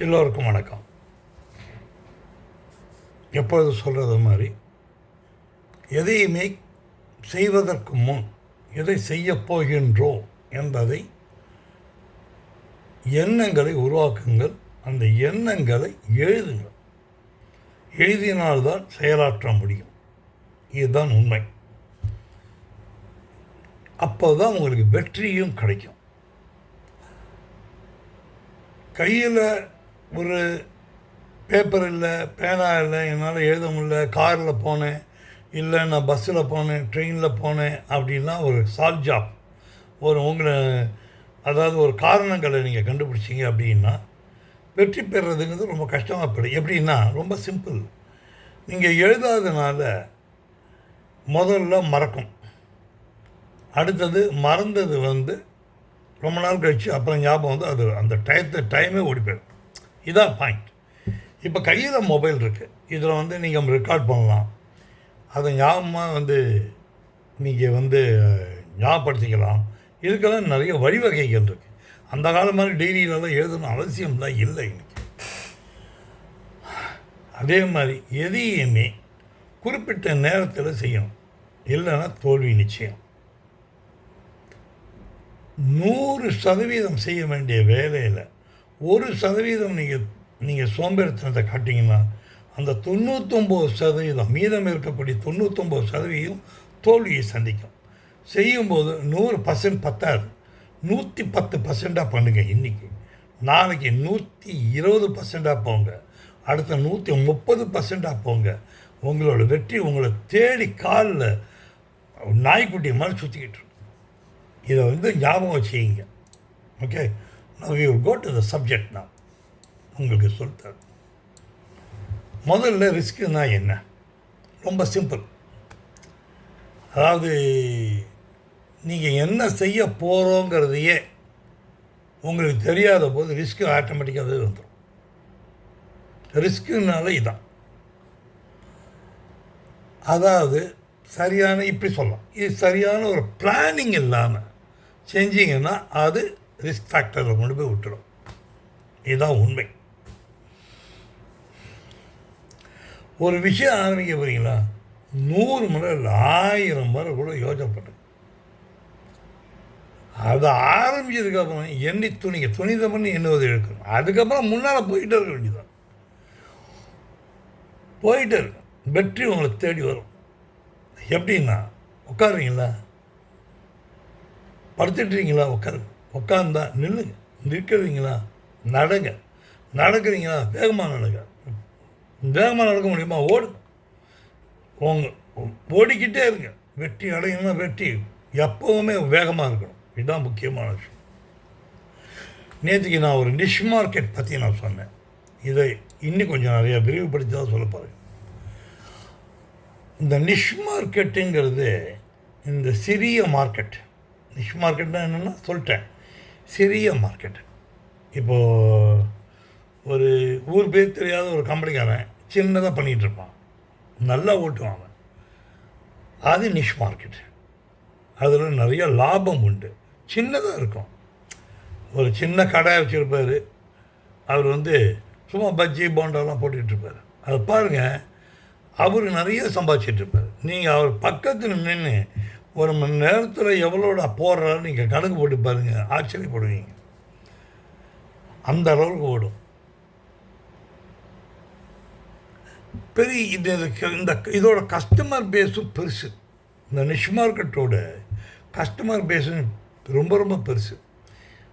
எல்லோருக்கும் வணக்கம். எப்பொழுது சொல்கிறது மாதிரி, எதையுமே செய்வதற்கு முன் எதை செய்யப் போகின்றோம் என்பதை எண்ணங்களை உருவாக்குங்கள். அந்த எண்ணங்களை எழுதுங்கள். எழுதினால்தான் செயலாற்ற முடியும். இதுதான் உண்மை. அப்போ தான் உங்களுக்கு வெற்றியும் கிடைக்கும். கையில் ஒரு பேப்பர் இல்லை, பேனா இல்லை, என்னால் எழுத முடியல, காரில் போனேன், இல்லை நான் பஸ்ஸில் போனேன், ட்ரெயினில் போனேன் அப்படின்னா ஒரு சால்வ் ஜாப், உங்களை அதாவது ஒரு காரணங்களை நீங்கள் கண்டுபிடிச்சிங்க அப்படின்னா வெற்றி பெறுறதுங்கிறது ரொம்ப கஷ்டமாக போயிடும். எப்படின்னா ரொம்ப சிம்பிள். நீங்கள் எழுதாதனால முதல்ல மறக்கும், அடுத்தது மறந்தது ரொம்ப நாள் கழித்து அப்புறம் ஞாபகம் அது அந்த டைமே ஓடி போயிடும். இதான் பாயிண்ட். இப்போ கையில் மொபைல் இருக்குது, இதில் நீங்கள் ரெக்கார்ட் பண்ணலாம், அதை ஞாபகமாக நீங்கள் ஞாபகப்படுத்திக்கலாம். இதுக்கெல்லாம் நிறைய வழிவகைகள் இருக்குது. அந்த காலம் மாதிரி டெய்லியிலலாம் எழுதணும் அவசியம்லாம் இல்லை இன்றைக்கி. அதே மாதிரி எதையுமே குறிப்பிட்ட நேரத்தில் செய்யணும், இல்லைன்னா தோல்வி நிச்சயம். 100% செய்ய வேண்டிய வேலையில் 1% நீங்கள் சோம்பேறித்தனத்தை காட்டிங்கன்னா அந்த 99% மீதம் இருக்கக்கூடிய 99% தோல்வியை சந்திக்கும். செய்யும்போது 100% பத்தாது, 110% பண்ணுங்கள். இன்றைக்கி நாளைக்கு 120% போங்க, அடுத்த 130% போங்க. உங்களோட வெற்றி உங்களை தேடி காலில் நாய்க்குட்டி மாதிரி சுற்றிக்கிட்டு இருக்கும். இதை ஞாபகம் வச்சுக்கிங்க. Okay, now you go to the subject. நான் உங்களுக்கு சொல்லித்தரேன். முதல்ல ரிஸ்க்குன்னா என்ன? ரொம்ப சிம்பிள். அதாவது நீங்கள் என்ன செய்ய போகிறோங்கிறதையே உங்களுக்கு தெரியாத போது ரிஸ்க்கு ஆட்டோமேட்டிக்காகவே வந்துடும். ரிஸ்க்குனால இதான். அதாவது சரியான, இப்படி சொல்லலாம், இது சரியான ஒரு பிளானிங் இல்லாமல் செஞ்சிங்கன்னா அது ரிஸ்க் ஃபேக்டரில் கொண்டு போய் விட்டுடும். இதுதான் உண்மை. ஒரு விஷயம் ஆரம்பிக்க போகிறீங்களா, 100 முறை இல்லை 1000 முறை கூட யோசனைப்பட்டு அதை ஆரம்பிச்சதுக்கப்புறம் எண்ணி துணிதம் பண்ணி எண்ணுவதை எடுக்கணும். அதுக்கப்புறம் முன்னால் போயிட்டே இருக்க வேண்டியதான். போயிட்டே இருக்கு, வெற்றி உங்களை தேடி வரும். எப்படின்னா, உட்காருறீங்களா, படுத்துட்டுறீங்களா, உட்காந்தா நில்லுங்க, நிற்கிறீங்களா நடங்க, நடக்கிறீங்களா வேகமாக நடங்க. வேகமாக நடக்க முடியுமா ஓடுங்க. ஓடிக்கிட்டே இருங்க. வெற்றி அடையணும்னா வெற்றி எப்போவுமே வேகமாக இருக்கணும். இதுதான் முக்கியமான விஷயம். நேற்றுக்கு நான் ஒரு நிஷ் மார்க்கெட் பற்றி நான் சொன்னேன். இதை இன்னும் கொஞ்சம் நிறையா விரிவுபடுத்தி தான் சொல்ல போகிறேன். இந்த நிஷ் மார்க்கெட்டுங்கிறது இந்த சிறிய மார்க்கெட். நிஷ் மார்க்கெட்னா என்னென்னா சொல்லிட்டேன், சிறிய மார்க்கெட். இப்போது ஒரு ஊர் பேர் தெரியாத ஒரு கம்பெனிக்காரன் சின்னதாக பண்ணிகிட்ருப்பான், நல்லா ஓட்டுவாங்க. அது நிஷ் மார்க்கெட். அதில் நிறைய லாபம் உண்டு. சின்னதாக இருக்கும். ஒரு சின்ன கடை வச்சுருப்பார். அவர் சும்மா பஜ்ஜி போண்டாலாம் போட்டுட்ருப்பார். அதை பாருங்கள், அவர் நிறைய சம்பாதிச்சிட்ருப்பார். நீங்கள் அவர் பக்கத்தில் நின்று ஒரு மணி நேரத்தில் எவ்வளோட போடுறாரு நீங்கள் கணக்கு போட்டு பாருங்கள், ஆச்சரியப்படுவீங்க. அந்த அளவுக்கு ஓடும். பெரிய இதோட கஸ்டமர் பேஸும் பெருசு. இந்த நிஷ் மார்க்கெட்டோட கஸ்டமர் பேஸும் ரொம்ப ரொம்ப பெருசு.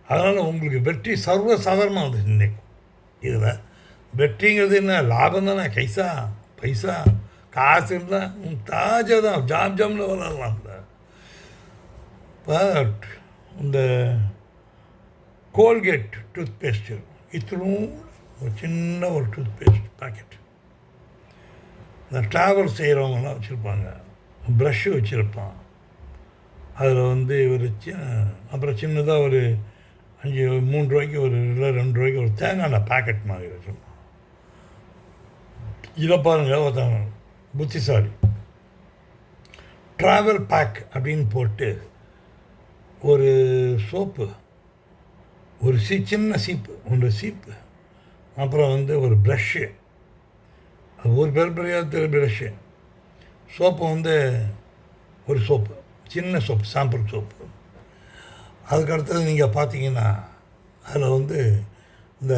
அதனால் உங்களுக்கு வெற்றி சர்வசாதாரணமாக நினைக்கும். இதில் வெற்றிங்கிறது என்ன, லாபம் தானே, பைசா காசு இருந்தால் தாஜா தான், ஜாம்னு விளாட்லாம்ல. பட் இந்த கோல்கேட் டூத்பேஸ்ட்டு இத்தனும் ஒரு சின்ன ஒரு டூத்பேஸ்ட் பாக்கெட். இந்த ட்ராவல் செய்கிறவங்கலாம் வச்சுருப்பாங்க, ப்ரஷ்ஷு வச்சுருப்பான். அதில் ஒரு அப்புறம் சின்னதாக ஒரு 3 ரூபாய்க்கு ஒரு இல்லை 2 ரூபாய்க்கு ஒரு தேங்காய் பேக்கெட் மாதிரி வச்சுருப்பான். இதை பாருங்கள், ஒருத்தவங்க புத்திசாலி ட்ராவல் பேக் அப்படின்னு போட்டு ஒரு சோப்பு, ஒரு சின்ன சீப்பு அப்புறம் வந்து ஒரு ப்ரஷ்ஷு, அது ஒரு பெரிய ப்ரஷ்ஷு. சோப்பு வந்து ஒரு சோப்பு, சின்ன சோப்பு, சாம்பிள் சோப்பு. அதுக்கடுத்தது நீங்கள் பார்த்தீங்கன்னா அதில் வந்து இந்த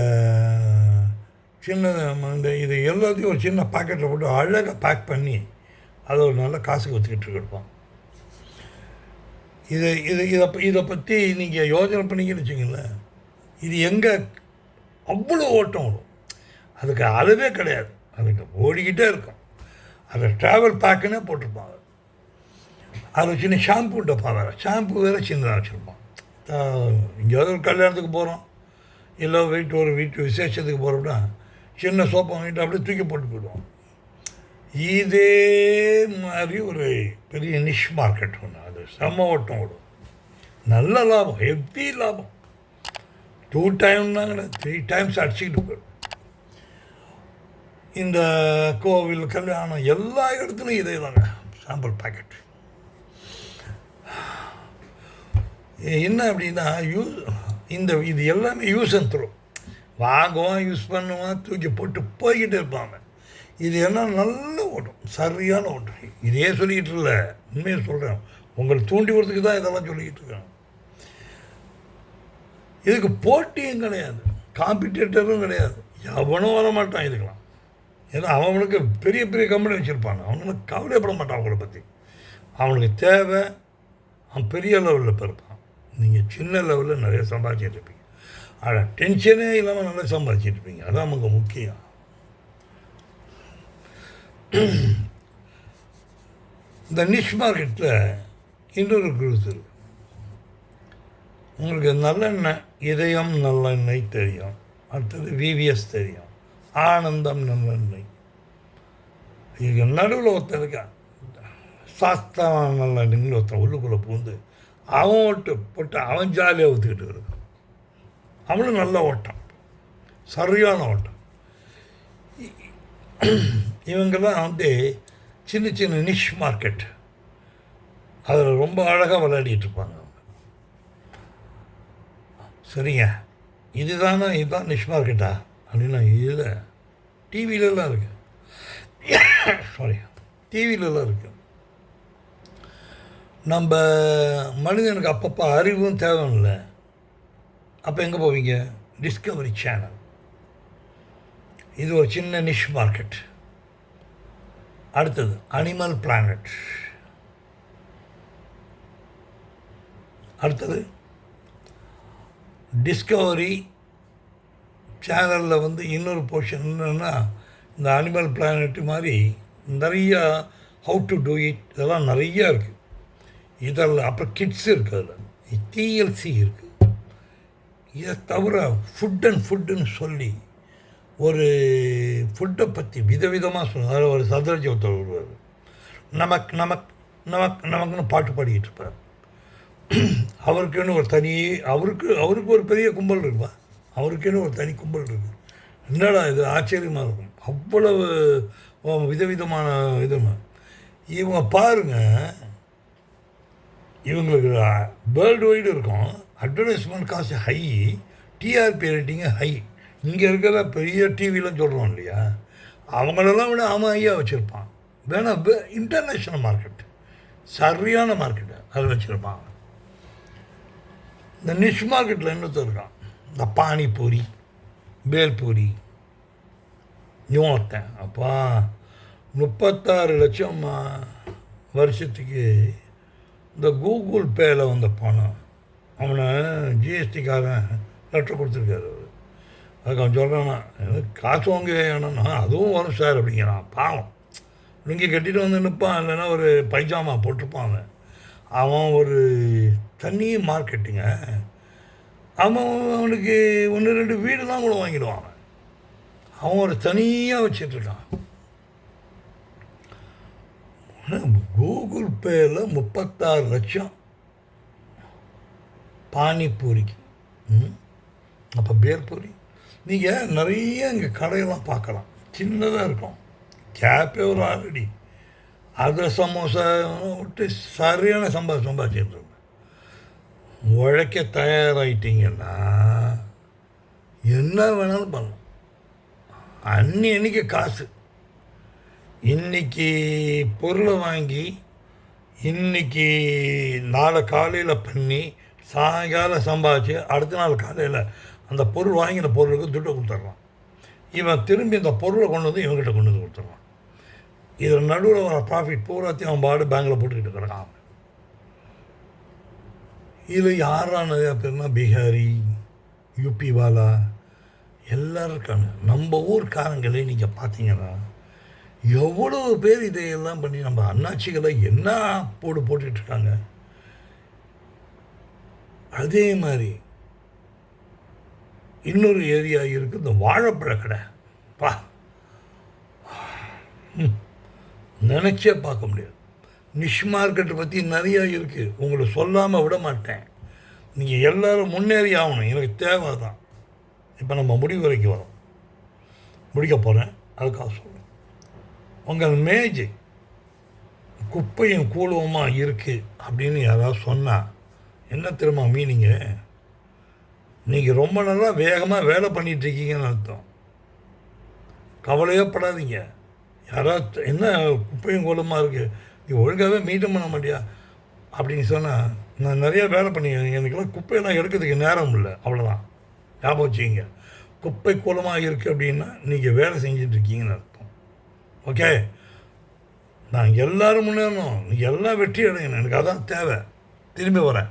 சின்ன இந்த இது எல்லாத்தையும் ஒரு சின்ன பாக்கெட்டில் போட்டு அழகாக பேக் பண்ணி அதை ஒரு நல்ல காசுக்கு வச்சுக்கிட்டு இருப்பான். இதை பற்றி நீங்கள் யோசனை பண்ணிங்கன்னு வச்சிங்களேன், இது எங்கே அவ்வளோ ஓட்டம் வரும், அதுக்கு அளவே கிடையாது, அதுக்கு ஓடிக்கிட்டே இருக்கும். அதை ட்ராவல் பேக்குன்னே போட்டிருப்பாங்க. அதில் சின்ன ஷாம்பு டப்பா வேறு, ஷாம்பு வேறு சின்னதாக வச்சுருப்பான். எங்கேயாவது ஒரு கல்யாணத்துக்கு போகிறோம், இல்லை ஒரு வீட்டு விசேஷத்துக்கு போகிறோம்னா சின்ன சோப்பை வாங்கிட்டு அப்படியே தூக்கி போட்டு போயிடுவோம். இதே மாதிரி ஒரு பெரிய நிஷ் மார்க்கெட் ஒன்று, அது செம்ம ஓட்டம் ஓடும், நல்ல லாபம், ஹெவி லாபம். 2 டைம்னாங்க 3 டைம்ஸ் அடிச்சுக்கிட்டு போயிடும். இந்த கோவில், கல்யாணம் எல்லா இடத்துலையும் இதே தாங்க சாம்பிள் பாக்கெட். என்ன அப்படின்னா இது எல்லாமே யூஸ் அண்ட் த்ரோ, வாங்குவான், யூஸ் பண்ணுவான், தூக்கி போட்டு போய்கிட்டே இருப்பாங்க. இது என்ன நல்ல ஓட்டம், சரியான ஓட்டம். இதே சொல்லிக்கிட்டு இல்லை, உண்மையை சொல்கிறேன், உங்களை தூண்டி விடுறதுக்கு தான் இதெல்லாம் சொல்லிக்கிட்டு இருக்காங்க. இதுக்கு போட்டியும் கிடையாது, காம்படிட்டரும் கிடையாது, எவனும் வர மாட்டான் இதுக்கெல்லாம். ஏன்னா அவனுக்கு பெரிய பெரிய கம்பெனி வச்சுருப்பாங்க, அவனுக்கு கவலைப்பட மாட்டான் அவங்கள பற்றி. அவனுக்கு தேவை அவன் பெரிய லெவலில் பிறப்பான், நீங்கள் சின்ன லெவலில் நிறைய சம்பாதிச்சிட்டு இருப்பீங்க. ஆனால் டென்ஷனே இல்லாமல் நல்லா சம்பாதிச்சிட்டு இருப்பீங்க, அதான் நமக்கு முக்கியம். இந்த நிஷ் மார்க்கெட்டில் இன்னொரு குரூஸ் இருக்குது. உங்களுக்கு நல்லெண்ணெய், இதயம் நல்லெண்ணெய் தெரியும், அடுத்தது விவிஎஸ் தெரியும், ஆனந்தம் நல்லெண்ணெய். இதுக்கு நடுவில் ஒருத்தர் இருக்கான், சாஸ்தா நல்லெண்ணெய்னு ஒருத்தன் உள்ளுக்குள்ளே பூந்து அவன் போட்டு அவன் ஜாலியாக ஊற்றிக்கிட்டு இருக்கான். அவனும் நல்ல ஓட்டம், சரியான ஓட்டம். இவங்கெல்லாம் வந்து சின்ன சின்ன நிஷ் மார்க்கெட், அதில் ரொம்ப அழகாக விளையாடிட்டு இருப்பாங்க அவங்க. சரிங்க, இதுதான் நிஷ் மார்க்கெட்டா அப்படின்னா இதில் டிவிலெலாம் இருக்குது, சாரி, டிவிலெலாம் இருக்குது. நம்ம மனிதனுக்கு அப்பப்போ அறிவும் தேவையில்லை, அப்போ எங்கே போவீங்க? Discovery channel. இது ஒரு சின்ன நிஷ் மார்க்கெட். அடுத்தது அனிமல் பிளானட். அடுத்தது டிஸ்கவரி சேனலில் வந்து இன்னொரு போர்ஷன் என்னென்னா, இந்த அனிமல் பிளானட் மாதிரி நிறையா ஹவு டு டூ இட் இதெல்லாம் நிறையா இருக்குது. இதில் அப்புறம் கிட்ஸ் இருக்குது, அதில் டிஎல்சி இருக்குது. இதை தவிர ஃபுட்டுன்னு சொல்லி ஒரு ஃபுட்டை பற்றி விதவிதமாக சொல்லுவார். அதில் ஒரு சதுரஜி ஒருத்தர் வருவார், நமக்குன்னு பாட்டு பாடிக்கிட்டு இருப்பார். அவருக்குன்னு ஒரு தனி அவருக்கு ஒரு பெரிய கும்பல் இருக்குப்பா, அவருக்குன்னு ஒரு தனி கும்பல் இருக்குது. என்னடா இது ஆச்சரியமாக இருக்கும், அவ்வளவு விதவிதமான இதுமா. இவங்க பாருங்கள், இவங்களுக்கு வேர்ல்டு வைடு இருக்கும், அட்வர்டைஸ்மெண்ட் காசு ஹை, டிஆர்பி ரேட்டிங்கு ஹை. இங்கே இருக்கிற பெரிய டிவிலாம் சொல்கிறோம் இல்லையா, அவங்களெல்லாம் விட அவன் ஹையாக வச்சுருப்பான். வேணா இன்டர்நேஷ்னல் மார்க்கெட், சரியான மார்க்கெட்டு அது வச்சுருப்பான். இந்த நிஷ் மார்க்கெட்டில் இன்னொருத்தர் இருக்கான், இந்த பானிபூரி, பேல்பூரி, இன்னொருத்தன் அப்பா 36 லட்சம் வருஷத்துக்கு இந்த கூகுள் பேயில் வந்த பணம். அவனை ஜிஎஸ்டிக்காரன் லெட்டர் கொடுத்துருக்காரு. அவர் அதுக்கு அவன் சொல்கிறானா, எனக்கு காசு வாங்க வேணும்னா அதுவும் வரும் சார் அப்படிங்கிறான். பாவம், லுங்கி கட்டிட்டு வந்து நிற்பான், இல்லைன்னா ஒரு பைஜாமா போட்டிருப்பான். அவன் ஒரு தனி மார்க்கெட்டுங்க. அவனுக்கு 1-2 வீடுலாம் கூட வாங்கிடுவான். அவன் ஒரு தனியாக வச்சிட்ருக்கான். கூகுள் பேயில் 36 லட்சம் பானிபூரிக்கு. அப்போ பேல்பூரி நீங்கள் நிறைய இங்கே கடையெல்லாம் பார்க்கலாம், சின்னதாக இருக்கும், கேப்பே ஒரு ஆல்ரெடி அதில் சமோசா விட்டு சரியான சம்பாதிச்சிருந்தோம். உழைக்க தயாராகிட்டிங்கன்னா என்ன வேணாலும் பண்ணலாம். அன்னைக்கு காசு. இன்னைக்கு பொருளை வாங்கி இன்னைக்கு நாளை காலையில் பண்ணி சாயங்காலம் சம்பாதிச்சு அடுத்த நாள் காலையில் அந்த பொருள் வாங்கின பொருளுக்கு துட்டை கொடுத்துட்றான். இவன் திரும்பி இந்த பொருளை கொண்டு வந்து இவங்ககிட்ட கொண்டு வந்து கொடுத்துட்றான். இதில் நடுவில் வர ப்ராஃபிட் பூராத்தையும் அவன் பாடு பேங்கில் போட்டுக்கிட்டு கிடக்கான். இதில் யாரா நிறையா பேர்னா பீகாரி, யூபி வாலா எல்லோரும் இருக்காங்க. நம்ம ஊர்க்காரங்களே நீங்கள் பார்த்தீங்கன்னா எவ்வளோ பேர் இதையெல்லாம் பண்ணி நம்ம அண்ணாச்சிகளை என்ன போட்டுட்ருக்காங்க. அதே மாதிரி இன்னொரு ஏரியா இருக்குது, இந்த வாழைப்பழ கடை. நினச்சே பார்க்க முடியாது. நிஷ் மார்க்கெட்டை பற்றி நிறையா இருக்குது, உங்களை சொல்லாமல் விட மாட்டேன். நீங்கள் எல்லோரும் முன்னேறி ஆகணும், எனக்கு தேவை தான். இப்போ நம்ம முடிவு வரைக்கும் வரோம், முடிக்க போகிறேன். அதுக்காக சொல்கிறேன், உங்கள் மேஜை குப்பையும் கூலவுமாக இருக்குது அப்படின்னு யாராவது சொன்னால் என்ன தெரியுமா மீனிங்கு? நீங்கள் ரொம்ப நல்லா வேகமாக வேலை பண்ணிகிட்ருக்கீங்கன்னு அர்த்தம். கவலையே படாதீங்க. யாராவது என்ன குப்பையும் கோலமாக இருக்குது, நீ ஒழுங்காகவே மீட்டும் பண்ண மாட்டியா அப்படின்னு சொன்னால், நான் நிறையா வேலை பண்ணிக்கிறேன், எனக்கெல்லாம் குப்பையெல்லாம் எடுக்கிறதுக்கு நேரம் இல்லை, அவ்வளோதான். ஞாபகம் வச்சுக்கிங்க. குப்பை கோலமாக இருக்குது அப்படின்னா நீங்கள் வேலை செஞ்சிட்ருக்கீங்கன்னு அர்த்தம். ஓகே, நான் எல்லோரும் முன்னேறணும், எல்லாம் வெற்றி அடையணும், எனக்கு அதான் தேவை. திரும்பி வரேன்.